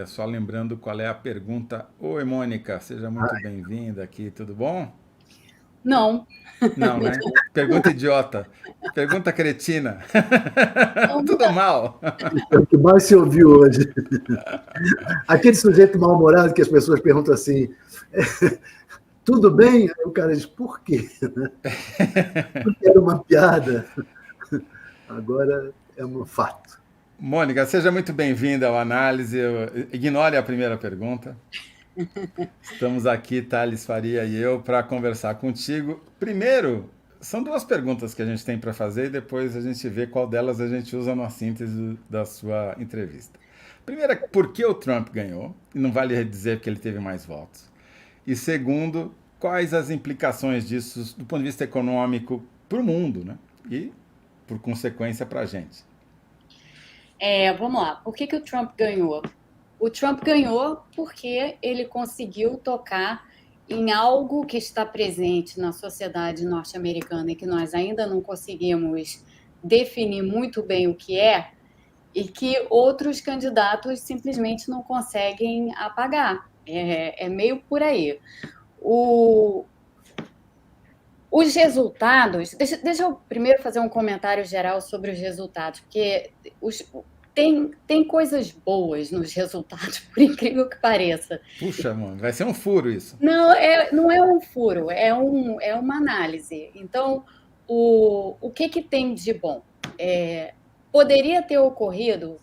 Só lembrando qual é a pergunta. Oi, Mônica, seja muito bem-vinda aqui, tudo bom? Não, Não, né? Pergunta idiota. Pergunta cretina. não, não Tudo dá. mal. É o que mais se ouviu hoje. Aquele sujeito mal-humorado que as pessoas perguntam assim: tudo bem? Aí o cara diz: por quê? Porque era uma piada, agora é um fato. Mônica, seja muito bem-vinda ao Análise. Ignore a primeira pergunta. Estamos aqui, Thales Faria e eu, para conversar contigo. Primeiro, são duas perguntas que a gente tem para fazer e depois a gente vê qual delas a gente usa na síntese da sua entrevista. Primeiro, por que o Trump ganhou? E não vale dizer que ele teve mais votos. E segundo, quais as implicações disso do ponto de vista econômico para o mundo, né? E, por consequência, para a gente. Vamos lá. Por que o Trump ganhou? O Trump ganhou porque ele conseguiu tocar em algo que está presente na sociedade norte-americana e que nós ainda não conseguimos definir muito bem o que é, e que outros candidatos simplesmente não conseguem apagar. É meio por aí. O, Os resultados. Deixa eu primeiro fazer um comentário geral sobre os resultados, porque tem coisas boas nos resultados, por incrível que pareça. Puxa, mano, vai ser um furo isso. Não é um furo, é uma análise. Então, o que tem de bom? Poderia ter ocorrido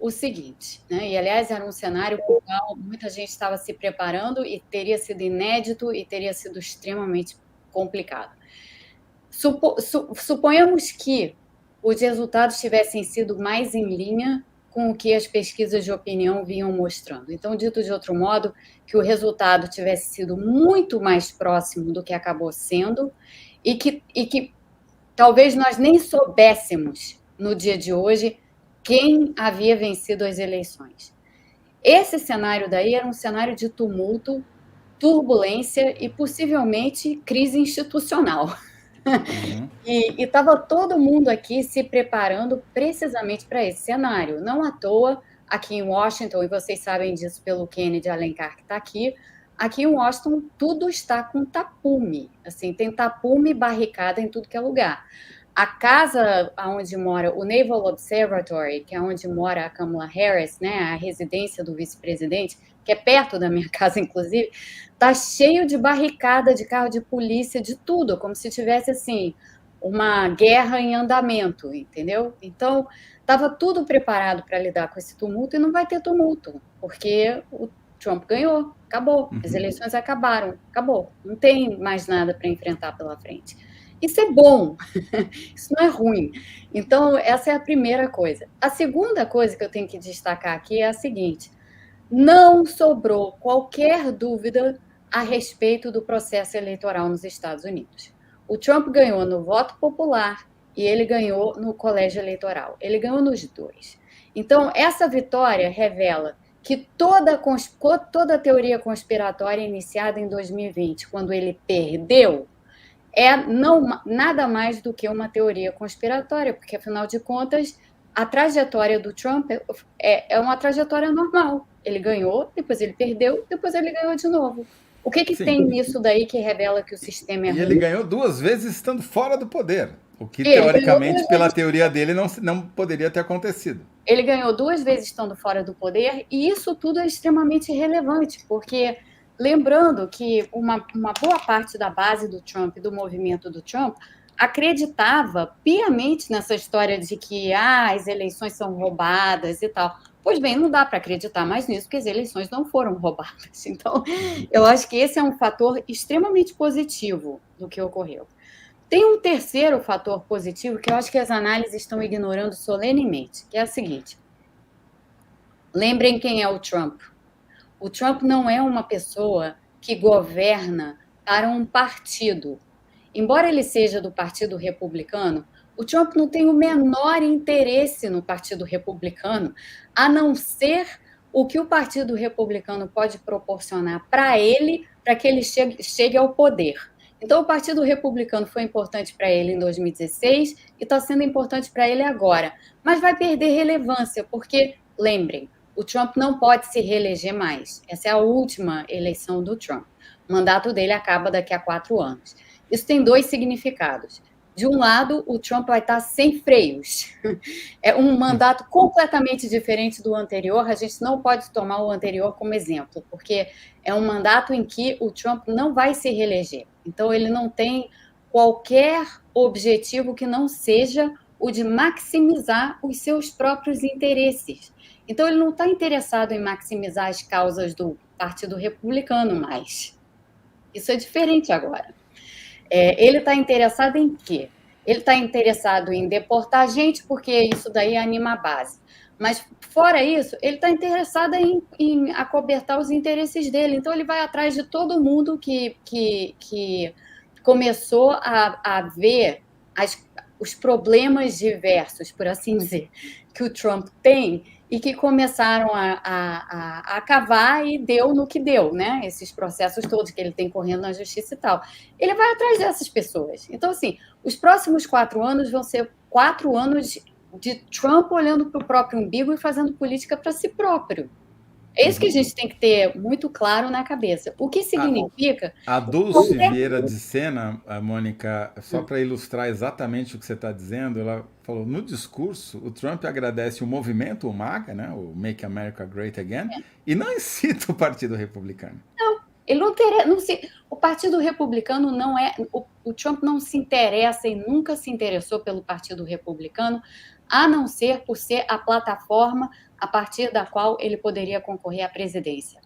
o seguinte, né? E aliás era um cenário para o qual muita gente estava se preparando e teria sido inédito e teria sido extremamente complicado. Suponhamos que os resultados tivessem sido mais em linha com o que as pesquisas de opinião vinham mostrando. Então, dito de outro modo, que o resultado tivesse sido muito mais próximo do que acabou sendo e que talvez nós nem soubéssemos no dia de hoje quem havia vencido as eleições. Esse cenário daí era um cenário de tumulto, turbulência e possivelmente crise institucional. Uhum. E estava todo mundo aqui se preparando precisamente para esse cenário. Não à toa, aqui em Washington, e vocês sabem disso pelo Kennedy Alencar que está aqui em Washington tudo está com tapume. Assim, tem tapume barricada em tudo que é lugar. A casa onde mora o Naval Observatory, que é onde mora a Kamala Harris, né, a residência do vice-presidente, que é perto da minha casa, inclusive, tá cheio de barricada, de carro de polícia, de tudo, como se tivesse assim uma guerra em andamento, entendeu? Então, estava tudo preparado para lidar com esse tumulto e não vai ter tumulto, porque o Trump ganhou, acabou, as eleições acabaram, acabou, não tem mais nada para enfrentar pela frente. Isso é bom, isso não é ruim. Então, essa é a primeira coisa. A segunda coisa que eu tenho que destacar aqui é a seguinte: não sobrou qualquer dúvida a respeito do processo eleitoral nos Estados Unidos. O Trump ganhou no voto popular e ele ganhou no colégio eleitoral. Ele ganhou nos dois. Então, essa vitória revela que toda a teoria conspiratória iniciada em 2020, quando ele perdeu, nada mais do que uma teoria conspiratória, porque, afinal de contas, a trajetória do Trump é uma trajetória normal. Ele ganhou, depois ele perdeu, depois ele ganhou de novo. O que Sim. tem nisso daí que revela que o sistema é E ele ruim? ganhou duas vezes estando fora do poder, o que Ele ganhou teoricamente, duas pela vezes. teoria dele, não poderia ter acontecido. Ele ganhou duas vezes estando fora do poder, e isso tudo é extremamente relevante, porque lembrando que uma boa parte da base do Trump, do movimento do Trump, acreditava piamente nessa história de que as eleições são roubadas e tal. Pois bem, não dá para acreditar mais nisso, porque as eleições não foram roubadas. Então, eu acho que esse é um fator extremamente positivo do que ocorreu. Tem um terceiro fator positivo que eu acho que as análises estão ignorando solenemente, que é o seguinte: lembrem quem é o Trump. O Trump não é uma pessoa que governa para um partido. Embora ele seja do Partido Republicano, o Trump não tem o menor interesse no Partido Republicano, a não ser o que o Partido Republicano pode proporcionar para ele, para que ele chegue ao poder. Então, o Partido Republicano foi importante para ele em 2016 e está sendo importante para ele agora, mas vai perder relevância, porque, lembrem, o Trump não pode se reeleger mais. Essa é a última eleição do Trump. O mandato dele acaba daqui a 4 anos. Isso tem 2 significados. De um lado, o Trump vai estar sem freios. É um mandato completamente diferente do anterior. A gente não pode tomar o anterior como exemplo, porque é um mandato em que o Trump não vai se reeleger. Então, ele não tem qualquer objetivo que não seja o de maximizar os seus próprios interesses. Então, ele não está interessado em maximizar as causas do Partido Republicano mais. Isso é diferente agora. Ele está interessado em quê? Ele está interessado em deportar gente, porque isso daí anima a base. Mas, fora isso, ele está interessado em acobertar os interesses dele. Então, ele vai atrás de todo mundo que começou a ver os problemas diversos, por assim dizer, que o Trump tem e que começaram a cavar e deu no que deu, né? Esses processos todos que ele tem correndo na justiça e tal. Ele vai atrás dessas pessoas. Então, assim, os próximos 4 anos vão ser 4 anos de Trump olhando para o próprio umbigo e fazendo política para si próprio. É isso que a gente tem que ter muito claro na cabeça. O que significa... A Dulce Vieira de Sena, a Mônica, só para ilustrar exatamente o que você está dizendo, ela falou, no discurso, o Trump agradece o movimento, o MAGA, né, o Make America Great Again, e não incita o Partido Republicano. Não, ele não o Partido Republicano não é... O Trump não se interessa e nunca se interessou pelo Partido Republicano, a não ser por ser a plataforma a partir da qual ele poderia concorrer à presidência.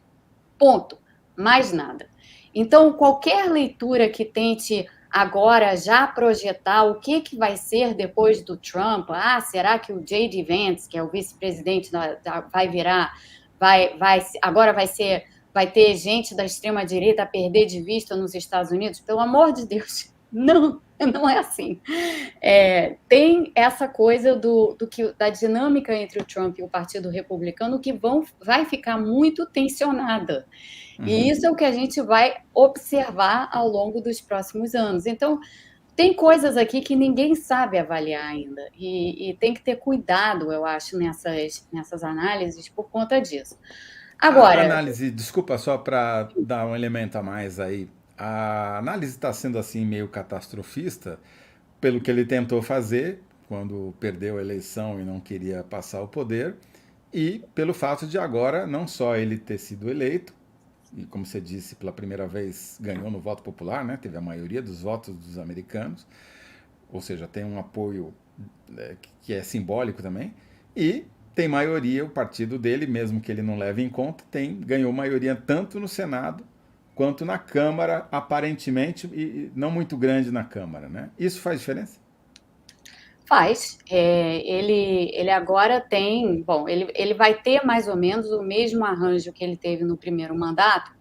Ponto. Mais nada. Então, qualquer leitura que tente agora já projetar o que vai ser depois do Trump, será que o J.D. Vance, que é o vice-presidente, vai virar, agora vai ter gente da extrema-direita a perder de vista nos Estados Unidos? Pelo amor de Deus, não é assim. Tem essa coisa da dinâmica entre o Trump e o Partido Republicano que vai ficar muito tensionada. E isso é o que a gente vai observar ao longo dos próximos anos. Então, tem coisas aqui que ninguém sabe avaliar ainda. E tem que ter cuidado, eu acho, nessas análises por conta disso. Agora... A análise, desculpa, só para dar um elemento a mais aí. A análise está sendo assim meio catastrofista pelo que ele tentou fazer quando perdeu a eleição e não queria passar o poder, e pelo fato de agora não só ele ter sido eleito, e como você disse, pela primeira vez ganhou no voto popular, né? Teve a maioria dos votos dos americanos, ou seja, tem um apoio que é simbólico também, e tem maioria, o partido dele, mesmo que ele não leve em conta, ganhou maioria tanto no Senado quanto na Câmara, aparentemente, e não muito grande na Câmara, né? Isso faz diferença? Faz. Ele agora tem... Bom, ele vai ter mais ou menos o mesmo arranjo que ele teve no primeiro mandato,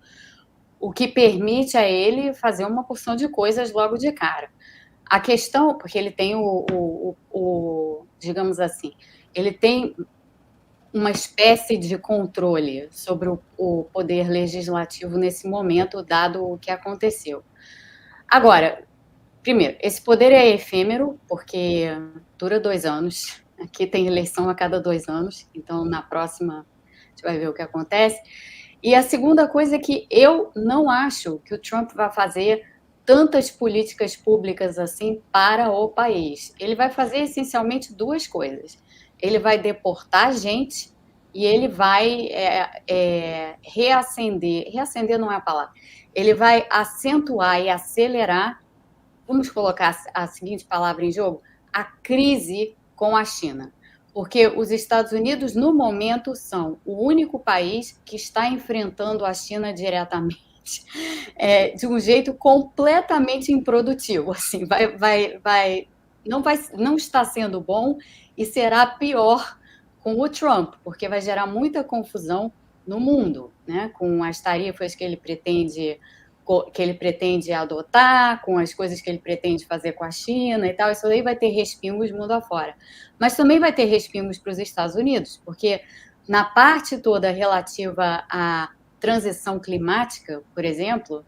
o que permite a ele fazer uma porção de coisas logo de cara. A questão, porque ele tem digamos assim, ele tem uma espécie de controle sobre o poder legislativo nesse momento, dado o que aconteceu. Agora, primeiro, esse poder é efêmero, porque dura 2 anos. Aqui tem eleição a cada 2 anos, então na próxima a gente vai ver o que acontece. E a segunda coisa é que eu não acho que o Trump vai fazer tantas políticas públicas assim para o país. Ele vai fazer essencialmente 2 coisas. Ele vai deportar gente e ele vai reacender não é a palavra, ele vai acentuar e acelerar, vamos colocar a seguinte palavra em jogo, a crise com a China. Porque os Estados Unidos, no momento, são o único país que está enfrentando a China diretamente, de um jeito completamente improdutivo. Assim, não está sendo bom e será pior com o Trump, porque vai gerar muita confusão no mundo, né? Com as tarifas que ele pretende adotar, com as coisas que ele pretende fazer com a China e tal. Isso aí vai ter respingos mundo afora. Mas também vai ter respingos para os Estados Unidos, porque na parte toda relativa à transição climática, por exemplo,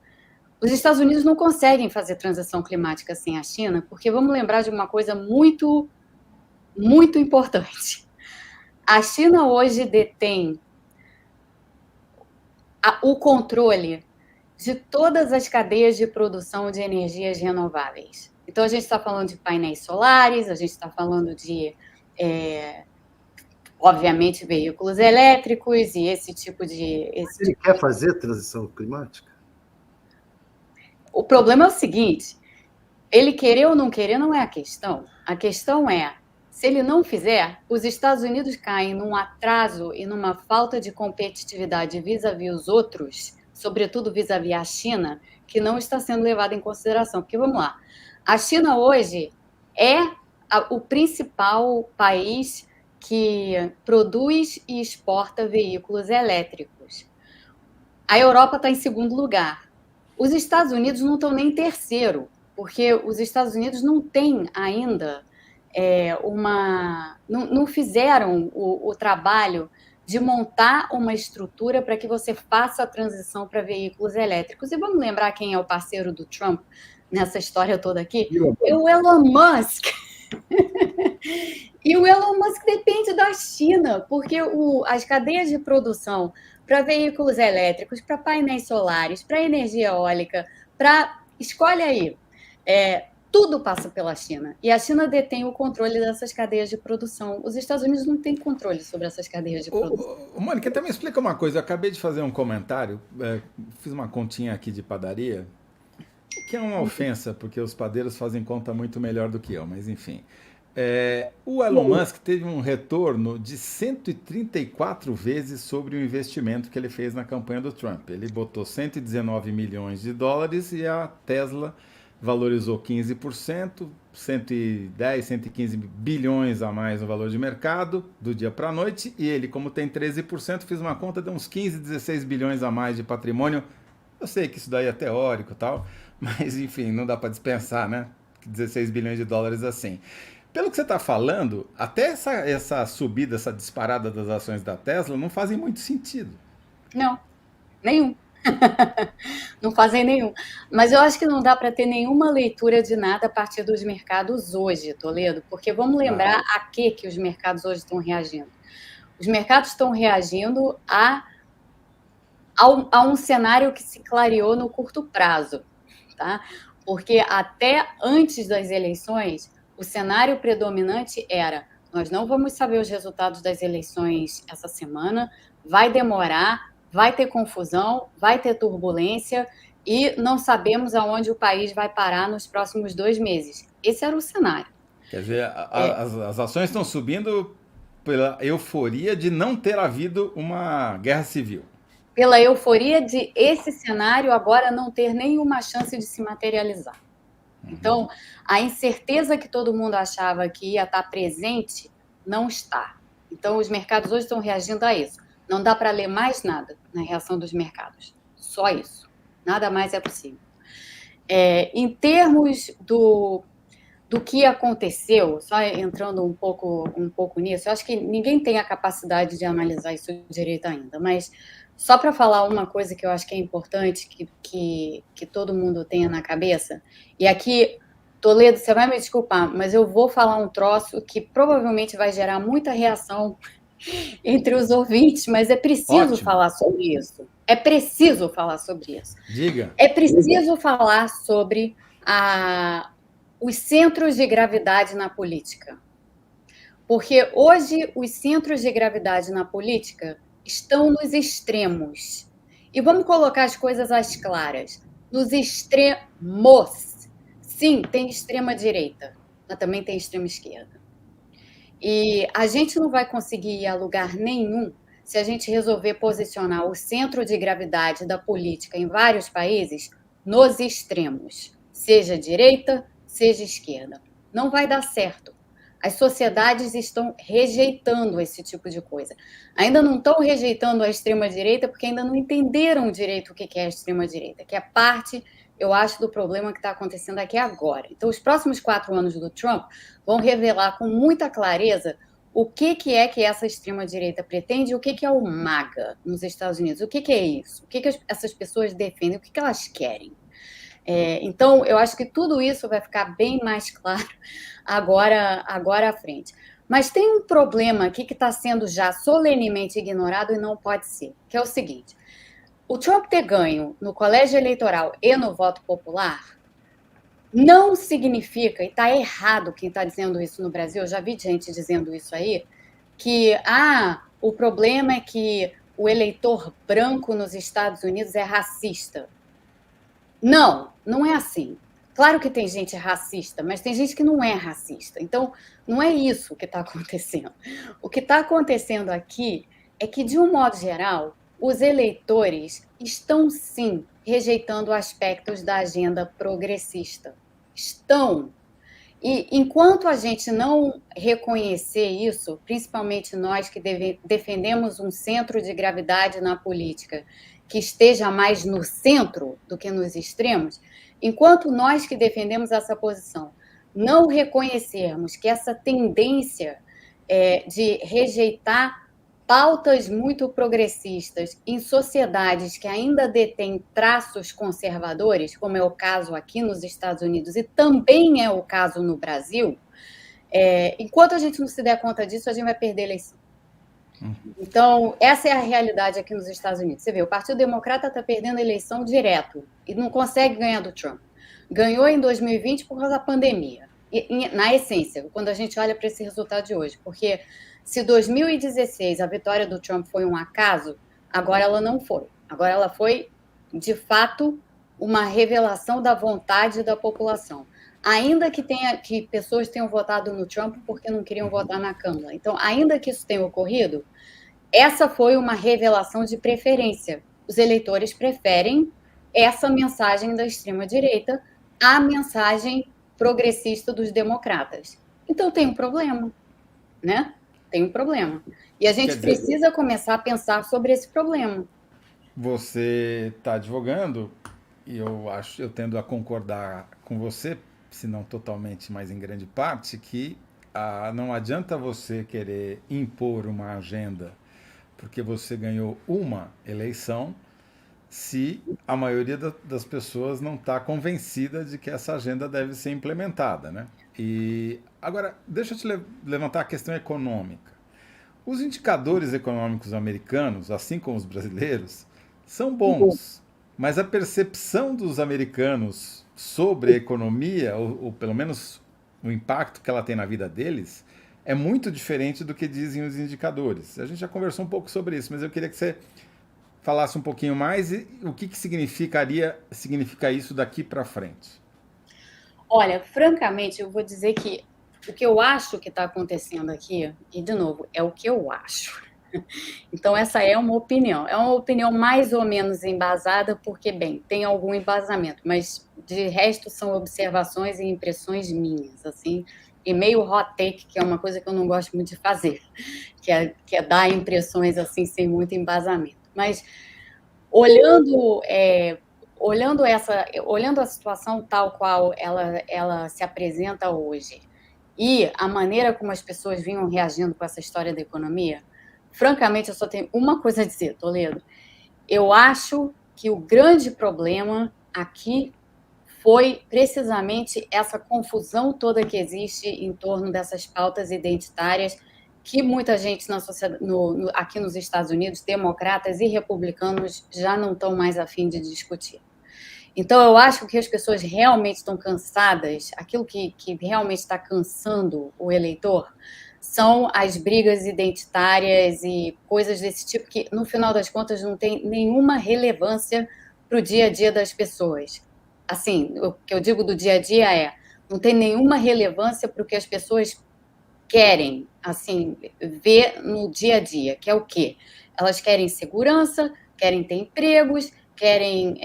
os Estados Unidos não conseguem fazer transição climática sem a China, porque vamos lembrar de uma coisa muito, muito importante. A China hoje detém o controle de todas as cadeias de produção de energias renováveis. Então, a gente está falando de painéis solares, a gente está falando de, obviamente, veículos elétricos e esse tipo de... Ele quer fazer transição climática? O problema é o seguinte, ele querer ou não querer não é a questão. A questão é, se ele não fizer, os Estados Unidos caem num atraso e numa falta de competitividade vis-à-vis os outros, sobretudo vis-à-vis a China, que não está sendo levada em consideração. Porque, vamos lá, a China hoje é o principal país que produz e exporta veículos elétricos. A Europa está em segundo lugar. Os Estados Unidos não estão nem em terceiro, porque os Estados Unidos não têm ainda não fizeram o trabalho de montar uma estrutura para que você faça a transição para veículos elétricos. E vamos lembrar quem é o parceiro do Trump nessa história toda aqui? É o Elon Musk. E o Elon Musk depende da China, porque as cadeias de produção para veículos elétricos, para painéis solares, para energia eólica, escolhe aí, tudo passa pela China. E a China detém o controle dessas cadeias de produção. Os Estados Unidos não têm controle sobre essas cadeias de produção. Mônica, também explica uma coisa. Eu acabei de fazer um comentário, fiz uma continha aqui de padaria, que é uma ofensa, porque os padeiros fazem conta muito melhor do que eu, mas enfim. O Elon Musk teve um retorno de 134 vezes sobre o investimento que ele fez na campanha do Trump. Ele botou 119 milhões de dólares e a Tesla valorizou 15%, 110, 115 bilhões a mais no valor de mercado do dia para a noite, e ele, como tem 13%, fiz uma conta de uns 15, 16 bilhões a mais de patrimônio. Eu sei que isso daí é teórico e tal, mas enfim, não dá para dispensar, né? 16 bilhões de dólares assim. Pelo que você está falando, até essa subida, essa disparada das ações da Tesla não fazem muito sentido. Não, nenhum. Não fazem nenhum. Mas eu acho que não dá para ter nenhuma leitura de nada a partir dos mercados hoje, Toledo, porque vamos lembrar a que os mercados hoje estão reagindo. Os mercados estão reagindo a um cenário que se clareou no curto prazo, tá? Porque até antes das eleições, o cenário predominante era: nós não vamos saber os resultados das eleições essa semana, vai demorar, vai ter confusão, vai ter turbulência e não sabemos aonde o país vai parar nos próximos 2 meses. Esse era o cenário. Quer dizer, as ações estão subindo pela euforia de não ter havido uma guerra civil. Pela euforia de esse cenário agora não ter nenhuma chance de se materializar. Então, a incerteza que todo mundo achava que ia estar presente, não está. Então, os mercados hoje estão reagindo a isso. Não dá para ler mais nada na reação dos mercados. Só isso. Nada mais é possível. Em termos do que aconteceu, só entrando um pouco nisso, eu acho que ninguém tem a capacidade de analisar isso direito ainda, mas só para falar uma coisa que eu acho que é importante que todo mundo tenha na cabeça, e aqui, Toledo, você vai me desculpar, mas eu vou falar um troço que provavelmente vai gerar muita reação entre os ouvintes, mas é preciso falar sobre isso. É preciso falar sobre isso. Diga. É preciso falar sobre os centros de gravidade na política. Porque hoje os centros de gravidade na política estão nos extremos. E vamos colocar as coisas às claras. Nos extremos. Sim, tem extrema-direita, mas também tem extrema-esquerda. E a gente não vai conseguir ir a lugar nenhum se a gente resolver posicionar o centro de gravidade da política em vários países nos extremos, seja direita, seja esquerda. Não vai dar certo. As sociedades estão rejeitando esse tipo de coisa. Ainda não estão rejeitando a extrema-direita porque ainda não entenderam direito o que é a extrema-direita, que é parte, eu acho, do problema que está acontecendo aqui agora. Então, os próximos 4 anos do Trump vão revelar com muita clareza o que é que essa extrema-direita pretende e o que é o MAGA nos Estados Unidos. O que é isso? O que essas pessoas defendem? O que elas querem? Então, eu acho que tudo isso vai ficar bem mais claro agora à frente. Mas tem um problema aqui que está sendo já solenemente ignorado e não pode ser, que é o seguinte: o Trump ter ganho no colégio eleitoral e no voto popular não significa, e está errado quem está dizendo isso no Brasil, eu já vi gente dizendo isso aí, que o problema é que o eleitor branco nos Estados Unidos é racista. Não, não é assim. Claro que tem gente racista, mas tem gente que não é racista. Então, não é isso que está acontecendo. O que está acontecendo aqui é que, de um modo geral, os eleitores estão, sim, rejeitando aspectos da agenda progressista. Estão. E enquanto a gente não reconhecer isso, principalmente nós que defendemos um centro de gravidade na política que esteja mais no centro do que nos extremos, enquanto nós que defendemos essa posição não reconhecermos que essa tendência de rejeitar pautas muito progressistas em sociedades que ainda detêm traços conservadores, como é o caso aqui nos Estados Unidos e também é o caso no Brasil, enquanto a gente não se der conta disso, a gente vai perder a eleição. Então, essa é a realidade aqui nos Estados Unidos. Você vê, o Partido Democrata está perdendo a eleição direto e não consegue ganhar do Trump. Ganhou em 2020 por causa da pandemia. E, na essência, quando a gente olha para esse resultado de hoje, porque se 2016 a vitória do Trump foi um acaso, agora ela não foi. Agora ela foi, de fato, uma revelação da vontade da população. Ainda que pessoas tenham votado no Trump porque não queriam votar na Câmara. Então, ainda que isso tenha ocorrido, essa foi uma revelação de preferência. Os eleitores preferem essa mensagem da extrema-direita à mensagem progressista dos democratas. Então, tem um problema, né? Tem um problema. E a gente precisa começar a pensar sobre esse problema. Você está advogando, e eu tendo a concordar com você, se não totalmente, mas em grande parte, que não adianta você querer impor uma agenda porque você ganhou uma eleição se a maioria das pessoas não está convencida de que essa agenda deve ser implementada, né? E agora, deixa eu te levantar a questão econômica. Os indicadores econômicos americanos, assim como os brasileiros, são bons, mas a percepção dos americanos sobre a economia, ou pelo menos o impacto que ela tem na vida deles, é muito diferente do que dizem os indicadores. A gente já conversou um pouco sobre isso, mas eu queria que você falasse um pouquinho mais e o que significa isso daqui para frente. Olha, francamente, eu vou dizer que o que eu acho que está acontecendo aqui, e de novo, é o que eu acho. Então, essa é uma opinião mais ou menos embasada, porque, bem, tem algum embasamento, mas de resto são observações e impressões minhas, assim, e meio hot take, que é uma coisa que eu não gosto muito de fazer, que é dar impressões assim sem muito embasamento. Mas olhando a situação tal qual ela se apresenta hoje e a maneira como as pessoas vinham reagindo com essa história da economia, francamente, eu só tenho uma coisa a dizer, Toledo. Eu acho que o grande problema aqui foi precisamente essa confusão toda que existe em torno dessas pautas identitárias que muita gente na sociedade, aqui nos Estados Unidos, democratas e republicanos, já não estão mais a fim de discutir. Então, eu acho que as pessoas realmente estão cansadas, aquilo que realmente está cansando o eleitor são as brigas identitárias e coisas desse tipo que, no final das contas, não tem nenhuma relevância para o dia a dia das pessoas. Assim, o que eu digo do dia a dia não tem nenhuma relevância para o que as pessoas querem, assim, ver no dia a dia, que é o quê? Elas querem segurança, querem ter empregos, querem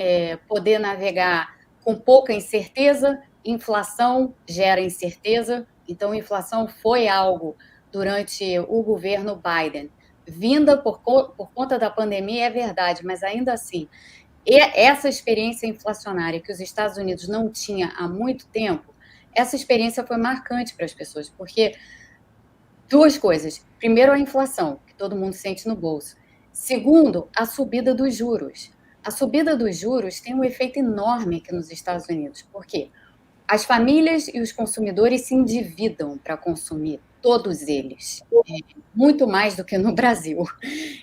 poder navegar com pouca incerteza. Inflação gera incerteza, então inflação foi algo durante o governo Biden, vinda por conta da pandemia, é verdade, mas ainda assim, essa experiência inflacionária que os Estados Unidos não tinha há muito tempo, essa experiência foi marcante para as pessoas, porque duas coisas. Primeiro, a inflação, que todo mundo sente no bolso. Segundo, a subida dos juros. A subida dos juros tem um efeito enorme aqui nos Estados Unidos. Por quê? As famílias e os consumidores se endividam para consumir. todos eles, muito mais do que no Brasil.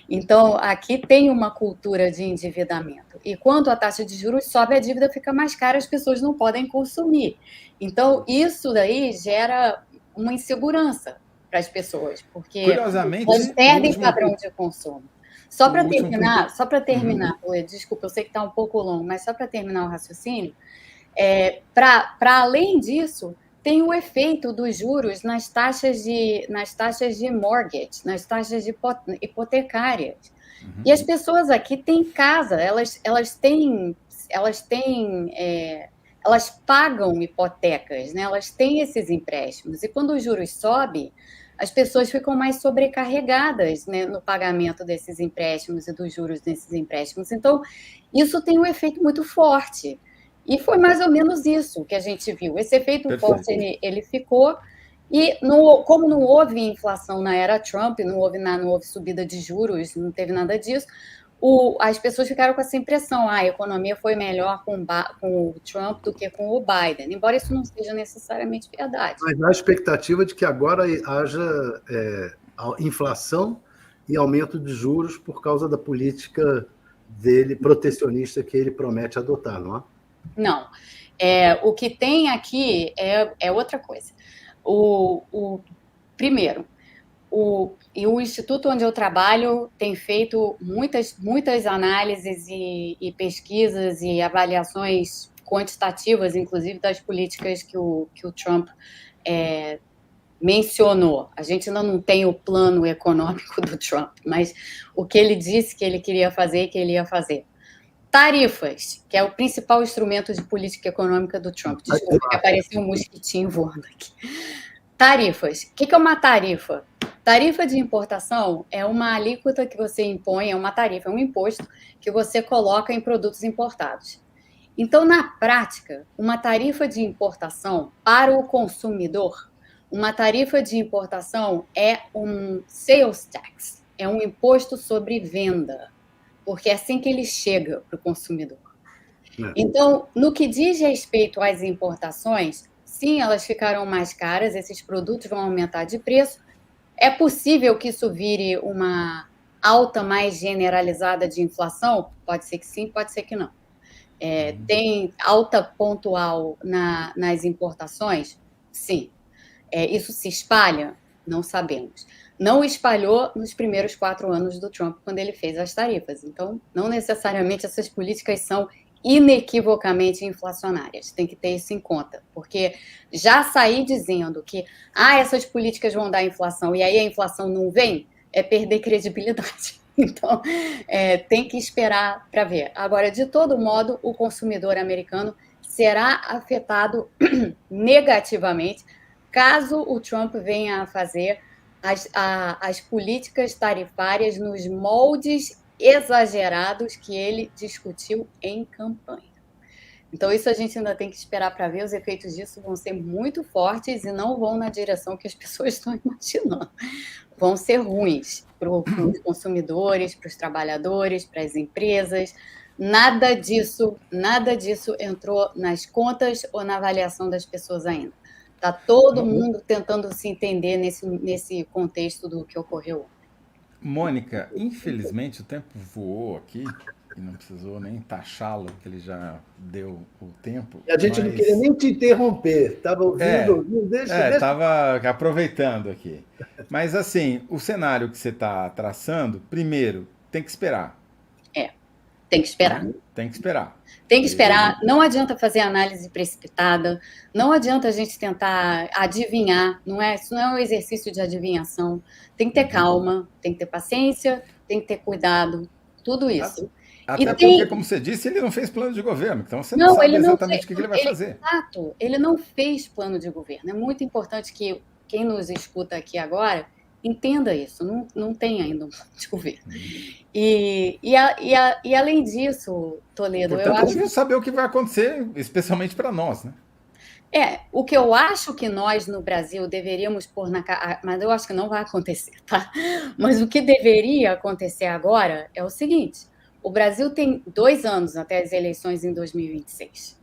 Então, aqui tem uma cultura de endividamento. E quando a taxa de juros sobe, a dívida fica mais cara, as pessoas não podem consumir. Então, isso daí gera uma insegurança para as pessoas, porque Curiosamente, elas perdem padrão de consumo. Só para terminar, desculpa, eu sei que está um pouco longo, mas só para terminar o raciocínio, para além disso, tem o efeito dos juros nas taxas de mortgage, nas taxas de hipotecárias. E as pessoas aqui têm casa, elas pagam hipotecas, né? Elas têm esses empréstimos. E quando os juros sobem, as pessoas ficam mais sobrecarregadas, né, no pagamento desses empréstimos e dos juros desses empréstimos. Então, isso tem um efeito muito forte. E foi mais ou menos isso que a gente viu. Esse efeito forte, ele ficou. E como não houve inflação na era Trump, não houve subida de juros, não teve nada disso, as pessoas ficaram com essa impressão, a economia foi melhor com o Trump do que com o Biden, embora isso não seja necessariamente verdade. Mas há a expectativa de que agora haja inflação e aumento de juros por causa da política dele, protecionista, que ele promete adotar, não é? Não. O que tem aqui é outra coisa. Primeiro, o instituto onde eu trabalho tem feito muitas análises e pesquisas e avaliações quantitativas, inclusive das políticas que o Trump mencionou. A gente ainda não tem o plano econômico do Trump, mas o que ele disse que ele queria fazer e que ele ia fazer. Tarifas, que é o principal instrumento de política econômica do Trump. Desculpa, que apareceu um mosquitinho voando aqui. Tarifas. O que é uma tarifa? Tarifa de importação é uma alíquota que você impõe, é uma tarifa, é um imposto que você coloca em produtos importados. Então, na prática, uma tarifa de importação para o consumidor, uma tarifa de importação é um sales tax, é um imposto sobre venda, porque é assim que ele chega para o consumidor. Então, no que diz respeito às importações, sim, elas ficaram mais caras, esses produtos vão aumentar de preço. É possível que isso vire uma alta mais generalizada de inflação? Pode ser que sim, pode ser que não. Tem alta pontual nas importações? Sim. Isso se espalha? Não sabemos. Não espalhou nos primeiros 4 anos do Trump, quando ele fez as tarifas. Então, não necessariamente essas políticas são inequivocamente inflacionárias. Tem que ter isso em conta, porque já sair dizendo que essas políticas vão dar inflação e aí a inflação não vem, é perder credibilidade. Então, tem que esperar para ver. Agora, de todo modo, o consumidor americano será afetado negativamente caso o Trump venha a fazer as políticas tarifárias nos moldes exagerados que ele discutiu em campanha. Então, isso a gente ainda tem que esperar para ver. Os efeitos disso vão ser muito fortes e não vão na direção que as pessoas estão imaginando. Vão ser ruins para os consumidores, para os trabalhadores, para as empresas. Nada disso entrou nas contas ou na avaliação das pessoas ainda. Está todo mundo tentando se entender nesse contexto do que ocorreu. Mônica, infelizmente o tempo voou aqui e não precisou nem taxá-lo, que ele já deu o tempo. E a gente não queria nem te interromper, estava ouvindo, deixa. Estava aproveitando aqui. Mas assim, o cenário que você está traçando, primeiro, tem que esperar. Tem que esperar. Tem que esperar. Tem que esperar, não adianta fazer análise precipitada, não adianta a gente tentar adivinhar, isso não é um exercício de adivinhação. Tem que ter calma, tem que ter paciência, tem que ter cuidado, tudo isso. Até porque, como você disse, ele não fez plano de governo, então você não sabe exatamente o que ele vai fazer. Exato, ele não fez plano de governo. É muito importante que quem nos escuta aqui agora entenda isso, não tem ainda um plano de governo. E além disso, Toledo, portanto, eu acho que saber o que vai acontecer, especialmente para nós, né? O que eu acho que nós no Brasil deveríamos pôr mas eu acho que não vai acontecer, tá? Mas o que deveria acontecer agora é o seguinte: o Brasil tem 2 anos até as eleições em 2026.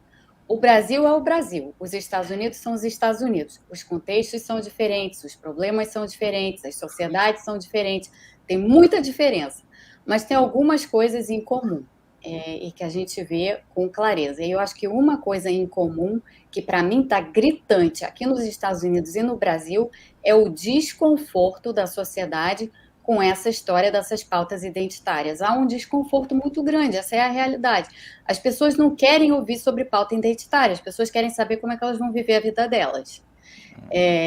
O Brasil é o Brasil, os Estados Unidos são os Estados Unidos. Os contextos são diferentes, os problemas são diferentes, as sociedades são diferentes, tem muita diferença, mas tem algumas coisas em comum, e que a gente vê com clareza. E eu acho que uma coisa em comum, que para mim está gritante aqui nos Estados Unidos e no Brasil, é o desconforto da sociedade com essa história dessas pautas identitárias. Há um desconforto muito grande, essa é a realidade. As pessoas não querem ouvir sobre pauta identitária, as pessoas querem saber como é que elas vão viver a vida delas.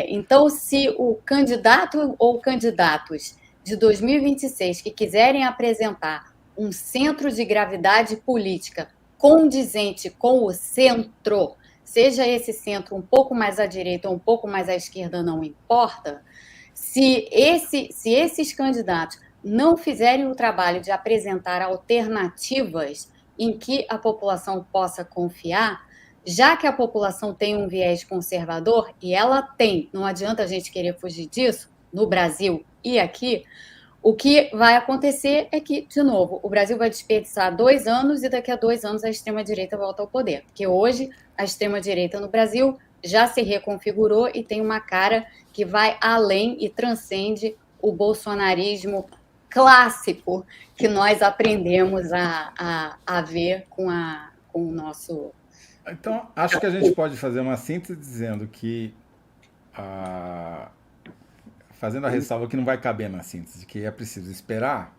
Então, se o candidato ou candidatos de 2026 que quiserem apresentar um centro de gravidade política condizente com o centro, seja esse centro um pouco mais à direita ou um pouco mais à esquerda, não importa, se esses candidatos não fizerem o trabalho de apresentar alternativas em que a população possa confiar, já que a população tem um viés conservador, e ela tem, não adianta a gente querer fugir disso, no Brasil e aqui, o que vai acontecer é que, de novo, o Brasil vai desperdiçar 2 anos e daqui a 2 anos a extrema-direita volta ao poder. Porque hoje a extrema-direita no Brasil já se reconfigurou e tem uma cara que vai além e transcende o bolsonarismo clássico que nós aprendemos a ver com o nosso... Então, acho que a gente pode fazer uma síntese dizendo que, fazendo a ressalva que não vai caber na síntese, que é preciso esperar,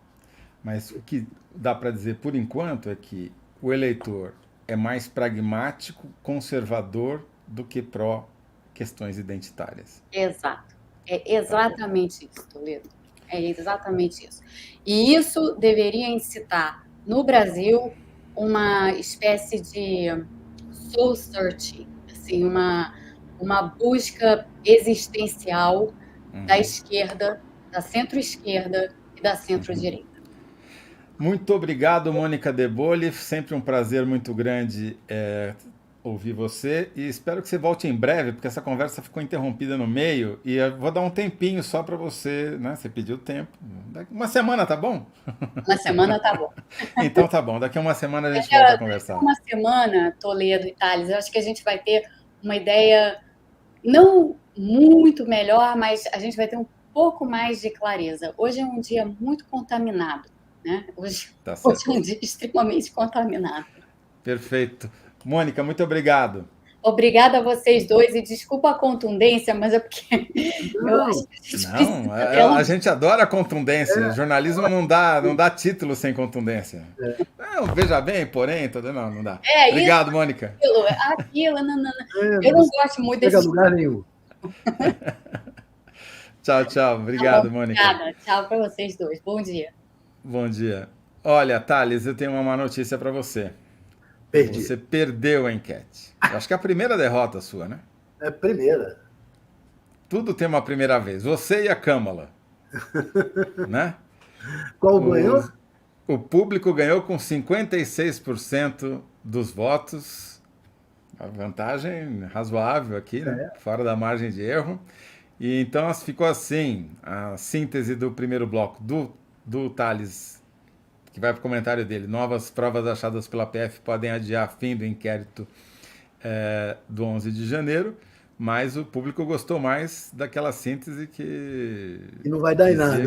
mas o que dá para dizer por enquanto é que o eleitor é mais pragmático, conservador do que pró questões identitárias. Exato. É exatamente isso, Toledo. É exatamente isso. E isso deveria incitar no Brasil uma espécie de soul searching, assim, uma busca existencial da esquerda, da centro-esquerda e da centro-direita. Muito obrigado, Mônica De Bolle. Sempre um prazer muito grande ouvir você e espero que você volte em breve, porque essa conversa ficou interrompida no meio e eu vou dar um tempinho só para você, né? Você pediu tempo. Uma semana, tá bom? Uma semana tá bom. Então tá bom, daqui a uma semana a gente volta a conversar. Uma semana, Toledo e Thales, eu acho que a gente vai ter uma ideia não muito melhor, mas a gente vai ter um pouco mais de clareza. Hoje é um dia muito contaminado, né? Hoje é um dia extremamente contaminado. Perfeito. Mônica, muito obrigado. Obrigada a vocês dois e desculpa a contundência, mas é porque eu acho que a gente adora a contundência. Jornalismo não dá título sem contundência. Não, veja bem, porém, não dá. Obrigado, isso, Mônica. Aquilo, não. Eu não gosto muito desse. Não chega a lugar nenhum. Tchau. Obrigado, Mônica. Obrigada. Tchau para vocês dois. Bom dia. Bom dia. Olha, Thales, eu tenho uma má notícia para você. Perdi. Você perdeu a enquete. Eu acho que é a primeira derrota sua, né? É a primeira. Tudo tem uma primeira vez. Você e a Câmara. Né? Qual ganhou? O público ganhou com 56% dos votos. A vantagem razoável aqui, né? Fora da margem de erro. E então ficou assim, a síntese do primeiro bloco do Thales, que vai para o comentário dele. Novas provas achadas pela PF podem adiar fim do inquérito do 11 de janeiro, mas o público gostou mais daquela síntese que... E não vai dar em nada.